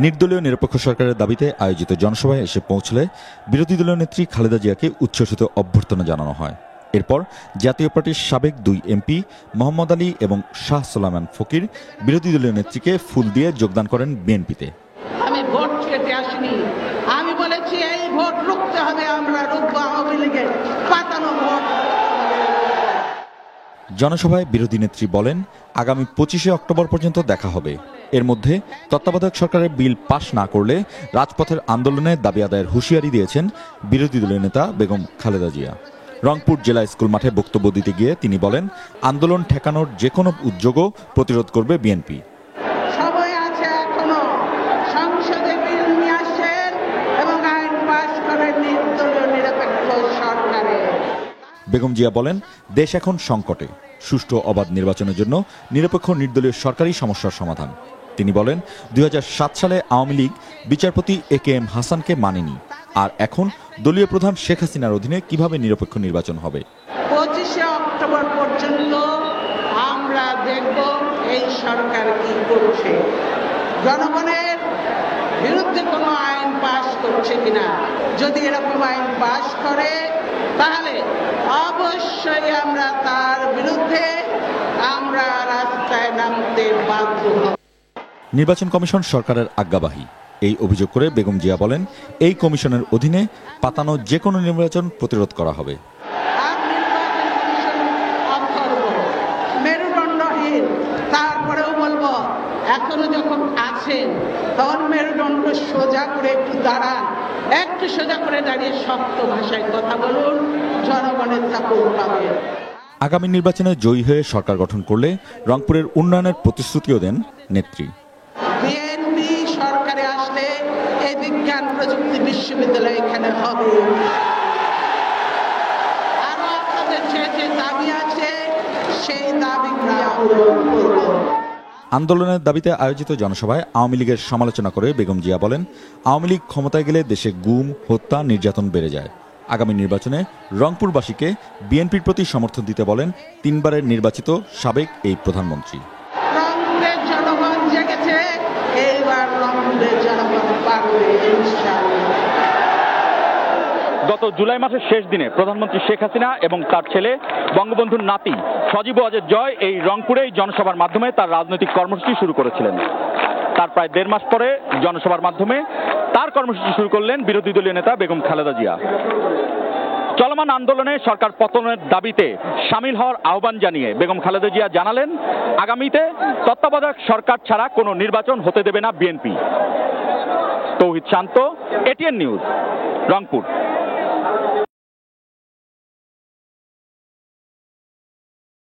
নির্দলীয় নিরপেক্ষ সরকারের দাবিতে আয়োজিত জনসভায় এসে পৌঁছলে বিরোধী দলীয় নেত্রী খালেদা জিয়াকে উচ্ছ্বসিত অভ্যর্থনা জানানো হয়। এরপর জাতীয় পার্টির সাবেক 2 এমপি মোহাম্মদ আলী এবং শাহ সোলায়মান ফকির বিরোধী দলীয় নেত্রীকে ফুল দিয়ে যোগদান করেন বিএনপিতে। আমি ভোট কেটে আসিনি, আমি বলেছি এই ভোট রুখতে হবে, আমরা রুখবো আওয়ামী লীগের পাতানো ভোট। জনসভায় বিরোধী নেত্রী বলেন, আগামী 25শে অক্টোবর পর্যন্ত দেখা হবে। এর মধ্যে তত্ত্বাবধায়ক সরকারের বিল পাশ না করলে রাজপথের আন্দোলনে দাবি আদায়ের হুঁশিয়ারি দিয়েছেন বিরোধী দলীয় নেতা বেগম খালেদা জিয়া। রংপুর জেলা স্কুল মাঠে বক্তব্য দিতে গিয়ে তিনি বলেন, আন্দোলন ঠেকানোর যে কোনো উদ্যোগও প্রতিরোধ করবে বিএনপি। সময় আছে, এখনো সংসদে বিল নিয়ে আসেন এবং আইন পাশ করেন নির্দলীয় নিরপেক্ষ সরকারের। বেগম জিয়া বলেন, দেশ এখন সংকটে, সুষ্ঠু অবাধ নির্বাচনের জন্য নিরপেক্ষ নির্দলীয় সরকারই সমস্যার সমাধান। তিনি বলেন, 2007 সালে আওয়ামী লীগ বিচারপতি AKM হাসানকে মানেনি, আর এখন দলীয় প্রধান শেখ হাসিনার অধীনে কিভাবে নিরপেক্ষ নির্বাচন হবে। 25শে অক্টোবর পর্যন্ত আমরা দেখব এই সরকার কি করছে, জনগণের বিরুদ্ধে কোনো আইন পাশ করছে কিনা। যদি এরকম আইন পাশ করে তাহলে অবশ্যই আমরা তার বিরুদ্ধে আমরা রাস্তায় নামতে বাধ্য হব। নির্বাচন কমিশন সরকারের আজ্ঞাবাহী, এই অভিযোগ করে বেগম জিয়া বলেন, এই কমিশনের অধীনে পাতানো যে কোনো নির্বাচন প্রতিরোধ করা হবে। মেরুদণ্ডহীন, তারপরেও বলবো এখনো যখন আছেন তখন মেরুদণ্ড সোজা করে একটু দাঁড়ান, একটু সোজা করে দাঁড়িয়ে শক্ত ভাষায় কথা বলুন, জনগণের সাপোর্ট পাবেন। আগামী নির্বাচনে জয়ী হয়ে সরকার গঠন করলে রংপুরের উন্নয়নের প্রতিশ্রুতিও দেন নেত্রী। বিএনপি সরকারে আসলে এই বিজ্ঞান প্রযুক্তি বিশ্ববিদ্যালয় এখানে হবে। আরো আপনাদের যে দাবি আছে সেই দাবি পূরণ করব। আন্দোলনের দাবিতে আয়োজিত জনসভায় আওয়ামী লীগের সমালোচনা করে বেগম জিয়া বলেন, আওয়ামী লীগ ক্ষমতায় গেলে দেশে গুম, হত্যা, নির্যাতন বেড়ে যায়। আগামী নির্বাচনে রংপুরবাসীকে বিএনপির প্রতি সমর্থন দিতে বলেন 3 বারের নির্বাচিত সাবেক এই প্রধানমন্ত্রী। রংপুরের জনগণ জেগেছে, এইবার রংপুরের জনগণ পারবে ইনশাআল্লাহ। গত জুলাই মাসের শেষ দিনে প্রধানমন্ত্রী শেখ হাসিনা এবং তার ছেলে বঙ্গবন্ধুর নাতি সজীব ওয়াজেদ জয় এই রংপুরেই জনসভার মাধ্যমে তার রাজনৈতিক কর্মসূচি শুরু করেছিলেন। তার প্রায় 1.5 মাস পরে জনসভার মাধ্যমে তার কর্মসূচি শুরু করলেন বিরোধী দলীয় নেতা বেগম খালেদা জিয়া। চলমান আন্দোলনে সরকার পতনের দাবিতে সামিল হওয়ার আহ্বান জানিয়ে বেগম খালেদা জিয়া জানালেন, আগামীতে তত্ত্বাবধায়ক সরকার ছাড়া কোনো নির্বাচন হতে দেবে না বিএনপি। তৌহিদ শান্ত, ATN নিউজ, রংপুর।